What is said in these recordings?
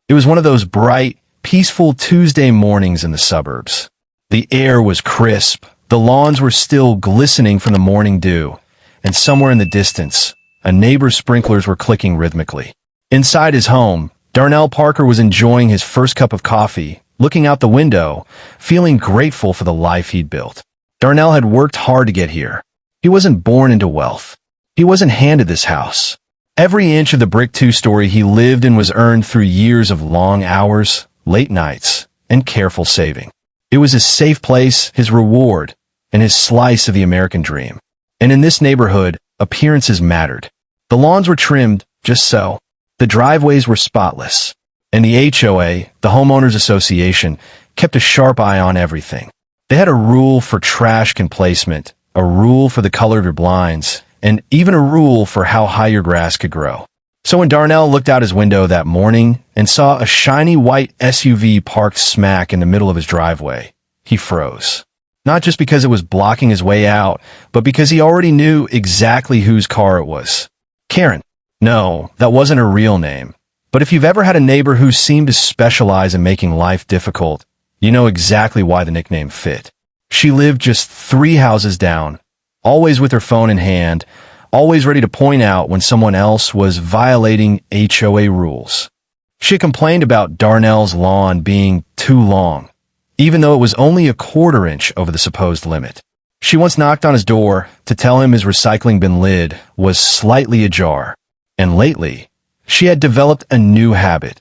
It was one of those bright, peaceful Tuesday mornings in the suburbs. The air was crisp, the lawns were still glistening from the morning dew, and somewhere in the distance, a neighbor's sprinklers were clicking rhythmically. Inside his home, Darnell Parker was enjoying his first cup of coffee, looking out the window, feeling grateful for the life he'd built. Darnell had worked hard to get here. He wasn't born into wealth. He wasn't handed this house. Every inch of the brick two-story he lived in was earned through years of long hours, late nights, and careful saving. It was his safe place, his reward, and his slice of the American dream. And in this neighborhood, appearances mattered. The lawns were trimmed, just so. The driveways were spotless. And the HOA, the Homeowners Association, kept a sharp eye on everything. They had a rule for trash can placement, a rule for the color of your blinds, and even a rule for how high your grass could grow. So when Darnell looked out his window that morning and saw a shiny white SUV parked smack in the middle of his driveway, he froze. Not just because it was blocking his way out, but because he already knew exactly whose car it was. Karen. No, that wasn't her real name. But if you've ever had a neighbor who seemed to specialize in making life difficult, you know exactly why the nickname fit. She lived just 3 houses down, always with her phone in hand, always ready to point out when someone else was violating HOA rules. She had complained about Darnell's lawn being too long, even though it was only a 1/4 inch over the supposed limit. She once knocked on his door to tell him his recycling bin lid was slightly ajar. And lately, she had developed a new habit,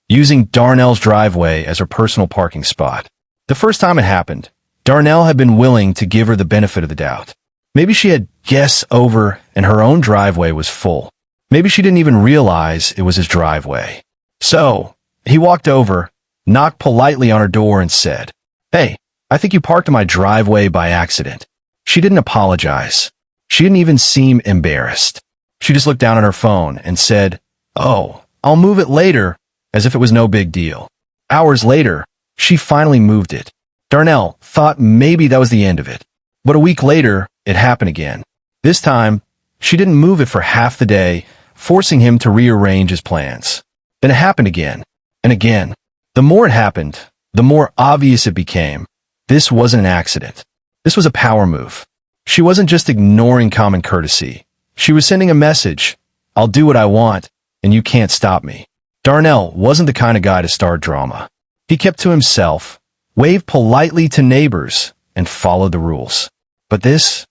using Darnell's driveway as her personal parking spot. The first time it happened, Darnell had been willing to give her the benefit of the doubt. Maybe she had guests over and her own driveway was full. Maybe she didn't even realize it was his driveway. So, he walked over, knocked politely on her door and said, "Hey, I think you parked in my driveway by accident." She didn't apologize. She didn't even seem embarrassed. She just looked down at her phone and said, "Oh, I'll move it later," as if it was no big deal. Hours later, she finally moved it. Darnell thought maybe that was the end of it. But a week later, it happened again. This time, she didn't move it for half the day, forcing him to rearrange his plans. Then it happened again, and again. The more it happened, the more obvious it became. This wasn't an accident. This was a power move. She wasn't just ignoring common courtesy. She was sending a message: "I'll do what I want, and you can't stop me." Darnell wasn't the kind of guy to start drama. He kept to himself, waved politely to neighbors, and followed the rules. But this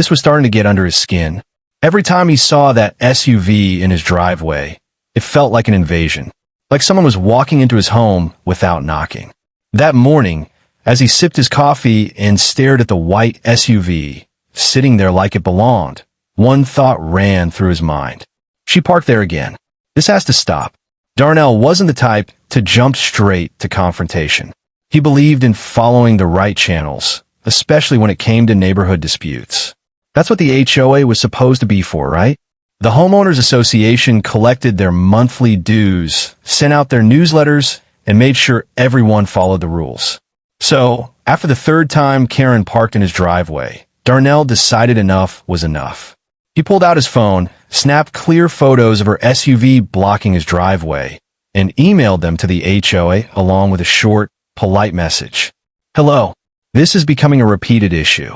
was starting to get under his skin. Every time he saw that SUV in his driveway, it felt like an invasion, like someone was walking into his home without knocking. That morning, as he sipped his coffee and stared at the white SUV, sitting there like it belonged, one thought ran through his mind. She parked there again. This has to stop. Darnell wasn't the type to jump straight to confrontation. He believed in following the right channels, especially when it came to neighborhood disputes. That's what the HOA was supposed to be for, right? The Homeowners Association collected their monthly dues, sent out their newsletters, and made sure everyone followed the rules. So, after the 3rd time Karen parked in his driveway, Darnell decided enough was enough. He pulled out his phone, snapped clear photos of her SUV blocking his driveway, and emailed them to the HOA along with a short, polite message. "Hello. This is becoming a repeated issue.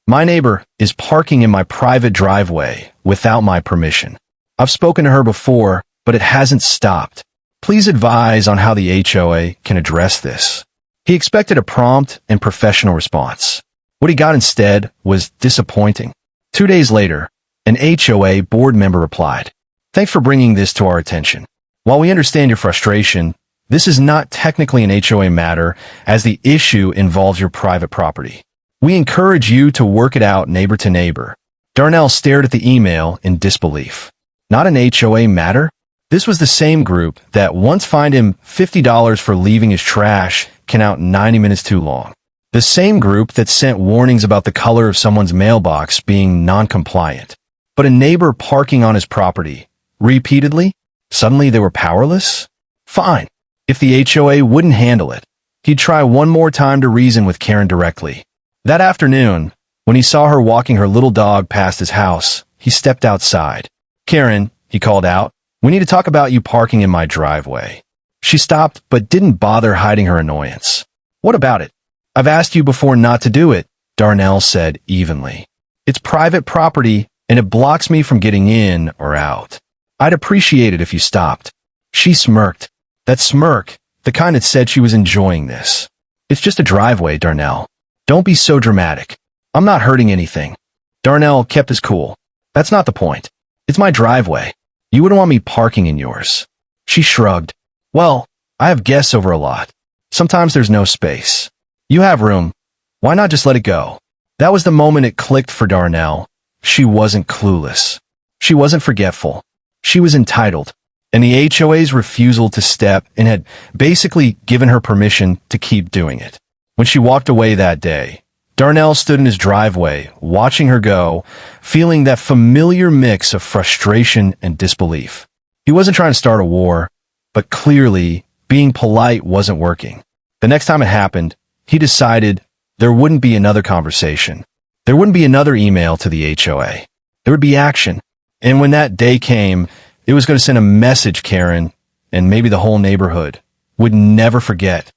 My neighbor is parking in my private driveway without my permission. I've spoken to her before, but it hasn't stopped. Please advise on how the HOA can address this." He expected a prompt and professional response. What he got instead was disappointing. 2 days later, an HOA board member replied, "Thanks for bringing this to our attention. While we understand your frustration, this is not technically an HOA matter as the issue involves your private property. We encourage you to work it out neighbor to neighbor." Darnell stared at the email in disbelief. Not an HOA matter? This was the same group that once fined him $50 for leaving his trash can out 90 minutes too long. The same group that sent warnings about the color of someone's mailbox being non-compliant. But a neighbor parking on his property, repeatedly, suddenly they were powerless? Fine. If the HOA wouldn't handle it, he'd try one more time to reason with Karen directly. That afternoon, when he saw her walking her little dog past his house, he stepped outside. "Karen," he called out, "we need to talk about you parking in my driveway." She stopped but didn't bother hiding her annoyance. What about it? I've asked you before not to do it, Darnell said evenly. It's private property and it blocks me from getting in or out. I'd appreciate it if you stopped. She smirked. That smirk, the kind that said she was enjoying this. It's just a driveway, Darnell. Don't be so dramatic. I'm not hurting anything. Darnell kept his cool. That's not the point. It's my driveway. You wouldn't want me parking in yours. She shrugged. Well, I have guests over a lot. Sometimes there's no space. You have room. Why not just let it go? That was the moment it clicked for Darnell. She wasn't clueless. She wasn't forgetful. She was entitled. And the HOA's refusal to step in had basically given her permission to keep doing it. When she walked away that day, Darnell stood in his driveway, watching her go, feeling that familiar mix of frustration and disbelief. He wasn't trying to start a war, but clearly, being polite wasn't working. The next time it happened, he decided there wouldn't be another conversation. There wouldn't be another email to the HOA. There would be action. And when that day came, it was going to send a message Karen, and maybe the whole neighborhood, would never forget.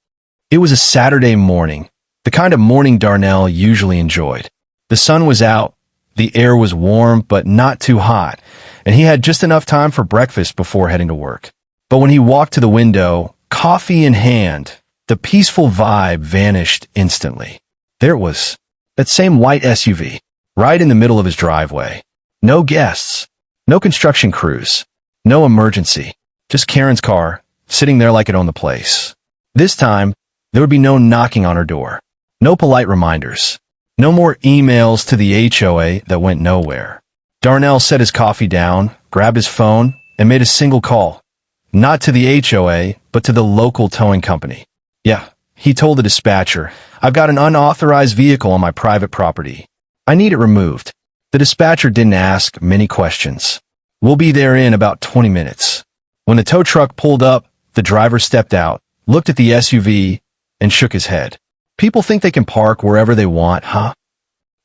It was a Saturday morning, the kind of morning Darnell usually enjoyed. The sun was out, the air was warm but not too hot, and he had just enough time for breakfast before heading to work. But when he walked to the window, coffee in hand, the peaceful vibe vanished instantly. There it was, that same white SUV, right in the middle of his driveway. No guests, no construction crews, no emergency, just Karen's car, sitting there like it owned the place. This time, there would be no knocking on her door, no polite reminders, no more emails to the HOA that went nowhere. Darnell set his coffee down, grabbed his phone, and made a single call. Not to the HOA, but to the local towing company. Yeah, he told the dispatcher, I've got an unauthorized vehicle on my private property. I need it removed. The dispatcher didn't ask many questions. We'll be there in about 20 minutes. When the tow truck pulled up, the driver stepped out, looked at the SUV, and shook his head. People think they can park wherever they want, huh?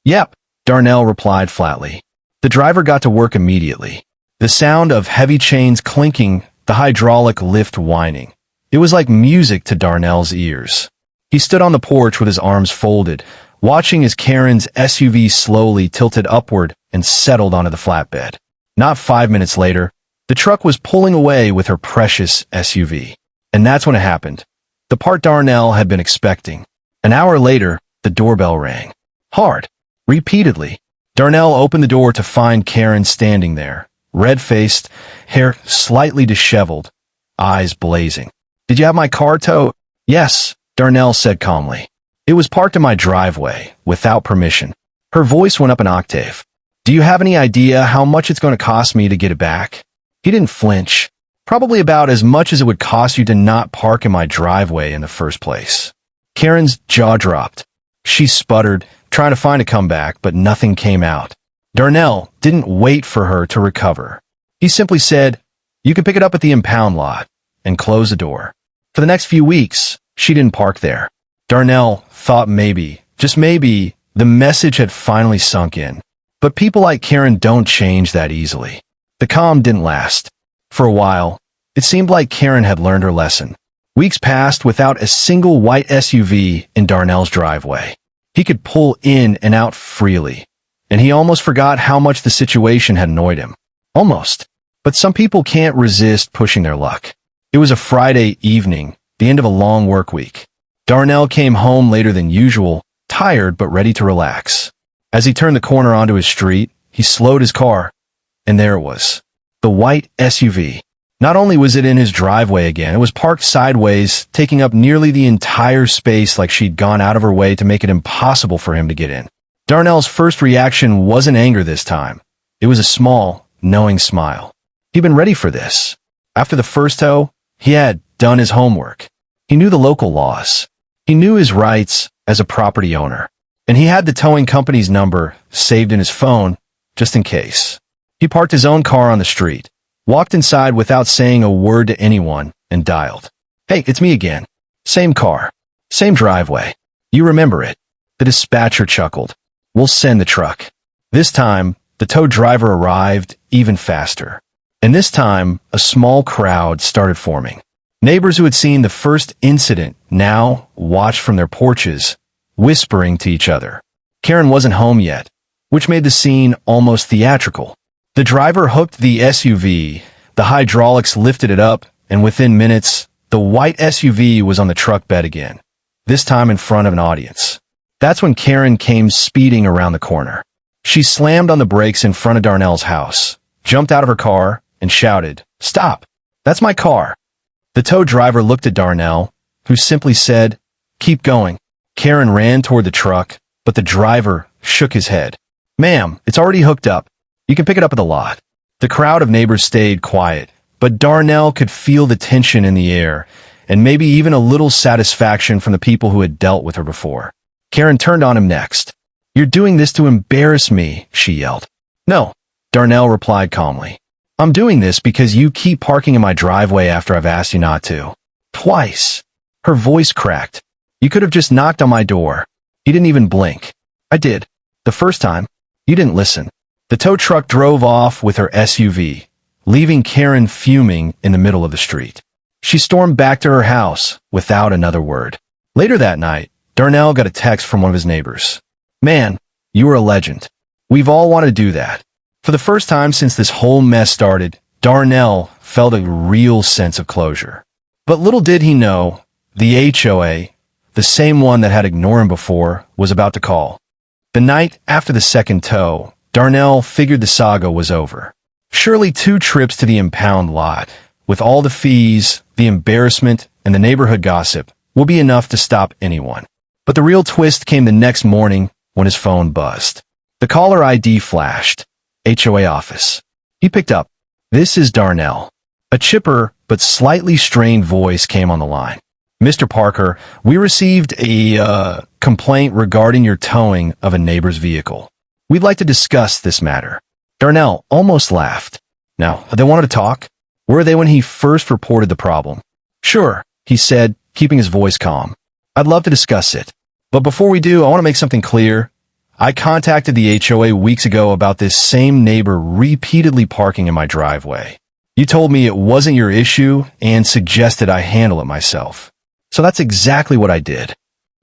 Yep, Darnell replied flatly. The driver got to work immediately. The sound of heavy chains clinking, the hydraulic lift whining. It was like music to Darnell's ears. He stood on the porch with his arms folded, watching as Karen's SUV slowly tilted upward and settled onto the flatbed. Not 5 minutes later, the truck was pulling away with her precious SUV. And that's when it happened. The part Darnell had been expecting. An hour later, the doorbell rang. Hard. Repeatedly. Darnell opened the door to find Karen standing there, red-faced, hair slightly disheveled, eyes blazing. Did you have my car towed? Yes, Darnell said calmly. It was parked in my driveway, without permission. Her voice went up an octave. Do you have any idea how much it's going to cost me to get it back? He didn't flinch. Probably about as much as it would cost you to not park in my driveway in the first place. Karen's jaw dropped. She sputtered, trying to find a comeback, but nothing came out. Darnell didn't wait for her to recover. He simply said, you can pick it up at the impound lot, and close the door. For the next few weeks, she didn't park there. Darnell thought maybe, just maybe, the message had finally sunk in. But people like Karen don't change that easily. The calm didn't last. For a while, it seemed like Karen had learned her lesson. Weeks passed without a single white SUV in Darnell's driveway. He could pull in and out freely, and he almost forgot how much the situation had annoyed him. Almost. But some people can't resist pushing their luck. It was a Friday evening, the end of a long work week. Darnell came home later than usual, tired but ready to relax. As he turned the corner onto his street, he slowed his car, and there it was. The white SUV. Not only was it in his driveway again, it was parked sideways, taking up nearly the entire space like she'd gone out of her way to make it impossible for him to get in. Darnell's first reaction wasn't anger this time. It was a small, knowing smile. He'd been ready for this. After the first tow, he had done his homework. He knew the local laws. He knew his rights as a property owner. And he had the towing company's number saved in his phone, just in case. He parked his own car on the street, walked inside without saying a word to anyone, and dialed. Hey, it's me again. Same car. Same driveway. You remember it. The dispatcher chuckled. We'll send the truck. This time, the tow driver arrived even faster. And this time, a small crowd started forming. Neighbors who had seen the first incident now watched from their porches, whispering to each other. Karen wasn't home yet, which made the scene almost theatrical. The driver hooked the SUV, the hydraulics lifted it up, and within minutes, the white SUV was on the truck bed again, this time in front of an audience. That's when Karen came speeding around the corner. She slammed on the brakes in front of Darnell's house, jumped out of her car, and shouted, "Stop! That's my car!" The tow driver looked at Darnell, who simply said, "Keep going." Karen ran toward the truck, but the driver shook his head. "Ma'am, it's already hooked up. You can pick it up at the lot." The crowd of neighbors stayed quiet, but Darnell could feel the tension in the air, and maybe even a little satisfaction from the people who had dealt with her before. Karen turned on him next. "You're doing this to embarrass me," she yelled. "No," Darnell replied calmly. "I'm doing this because you keep parking in my driveway after I've asked you not to. Twice." Her voice cracked. "You could have just knocked on my door." He didn't even blink. "I did. The first time. You didn't listen." The tow truck drove off with her SUV, leaving Karen fuming in the middle of the street. She stormed back to her house without another word. Later that night, Darnell got a text from one of his neighbors. "Man, you were a legend. We've all wanted to do that." For the first time since this whole mess started, Darnell felt a real sense of closure. But little did he know, the HOA, the same one that had ignored him before, was about to call. The night after the second tow, Darnell figured the saga was over. Surely 2 trips to the impound lot, with all the fees, the embarrassment, and the neighborhood gossip, will be enough to stop anyone. But the real twist came the next morning when his phone buzzed. The caller ID flashed. HOA office. He picked up. "This is Darnell." A chipper but slightly strained voice came on the line. "Mr. Parker, we received a complaint regarding your towing of a neighbor's vehicle. We'd like to discuss this matter." Darnell almost laughed. "Now, they wanted to talk? Where were they when he first reported the problem?" "Sure," he said, keeping his voice calm. "I'd love to discuss it. But before we do, I want to make something clear. I contacted the HOA weeks ago about this same neighbor repeatedly parking in my driveway. You told me it wasn't your issue and suggested I handle it myself. So that's exactly what I did."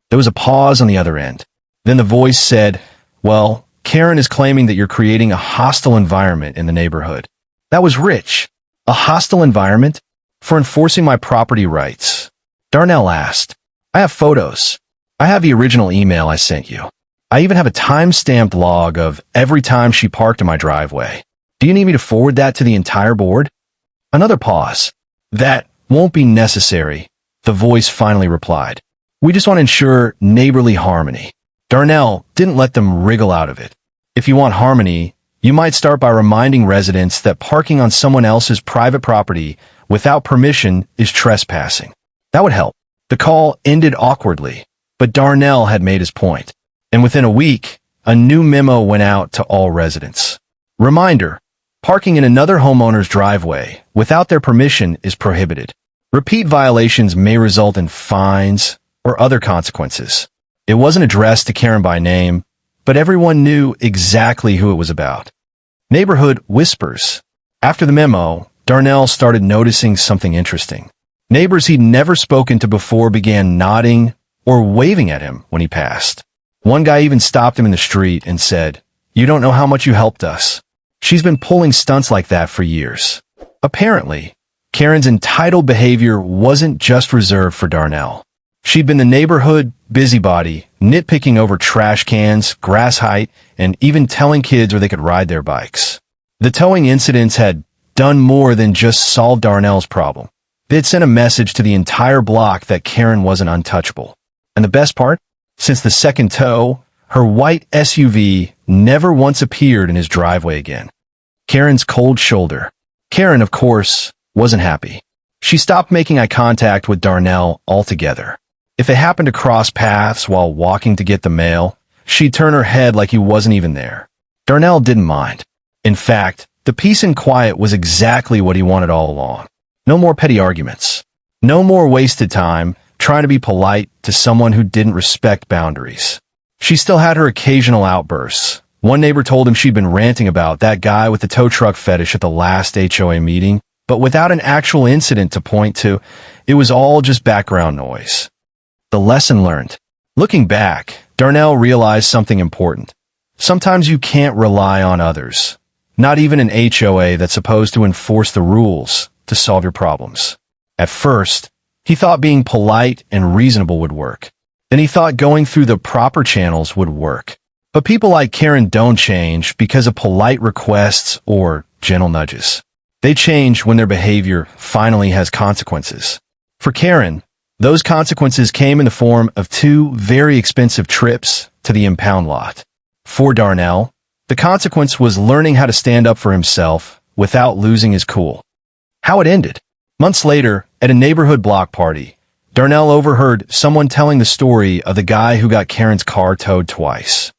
There was a pause on the other end. Then the voice said, "Well, Karen is claiming that you're creating a hostile environment in the neighborhood." That was rich. A hostile environment? For enforcing my property rights? Darnell asked. "I have photos. I have the original email I sent you. I even have a time-stamped log of every time she parked in my driveway. Do you need me to forward that to the entire board?" Another pause. "That won't be necessary," the voice finally replied. "We just want to ensure neighborly harmony." Darnell didn't let them wriggle out of it. "If you want harmony, you might start by reminding residents that parking on someone else's private property without permission is trespassing. That would help." The call ended awkwardly, but Darnell had made his point. And within a week, a new memo went out to all residents. Reminder: parking in another homeowner's driveway without their permission is prohibited. Repeat violations may result in fines or other consequences. It wasn't addressed to Karen by name, but everyone knew exactly who it was about. Neighborhood whispers. After the memo, Darnell started noticing something interesting. Neighbors he'd never spoken to before began nodding or waving at him when he passed. One guy even stopped him in the street and said, "You don't know how much you helped us." She's been pulling stunts like that for years. Apparently, Karen's entitled behavior wasn't just reserved for Darnell. She'd been the neighborhood busybody, nitpicking over trash cans, grass height, and even telling kids where they could ride their bikes. The towing incidents had done more than just solve Darnell's problem. They'd sent a message to the entire block that Karen wasn't untouchable. And the best part? Since the second tow, her white SUV never once appeared in his driveway again. Karen's cold shoulder. Karen, of course, wasn't happy. She stopped making eye contact with Darnell altogether. If they happened to cross paths while walking to get the mail, she'd turn her head like he wasn't even there. Darnell didn't mind. In fact, the peace and quiet was exactly what he wanted all along. No more petty arguments. No more wasted time trying to be polite to someone who didn't respect boundaries. She still had her occasional outbursts. One neighbor told him she'd been ranting about that guy with the tow truck fetish at the last HOA meeting, but without an actual incident to point to, it was all just background noise. The lesson learned. Looking back, Darnell realized something important. Sometimes you can't rely on others. Not even an HOA that's supposed to enforce the rules to solve your problems. At first, he thought being polite and reasonable would work. Then he thought going through the proper channels would work. But people like Karen don't change because of polite requests or gentle nudges. They change when their behavior finally has consequences. For Karen, those consequences came in the form of 2 very expensive trips to the impound lot. For Darnell, the consequence was learning how to stand up for himself without losing his cool. How it ended. Months later, at a neighborhood block party, Darnell overheard someone telling the story of the guy who got Karen's car towed twice.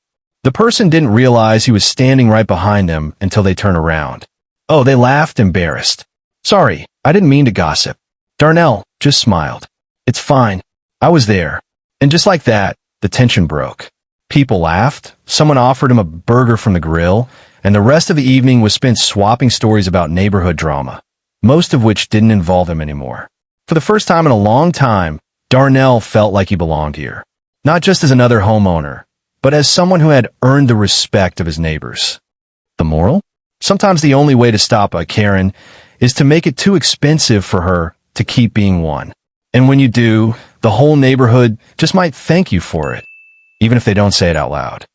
The person didn't realize he was standing right behind them until they turned around. Oh, they laughed, embarrassed. Sorry, I didn't mean to gossip. Darnell just smiled. It's fine. I was there. And just like that, the tension broke. People laughed, someone offered him a burger from the grill, and the rest of the evening was spent swapping stories about neighborhood drama, most of which didn't involve him anymore. For the first time in a long time, Darnell felt like he belonged here. Not just as another homeowner, but as someone who had earned the respect of his neighbors. The moral? Sometimes the only way to stop a Karen is to make it too expensive for her to keep being one. And when you do, the whole neighborhood just might thank you for it, even if they don't say it out loud.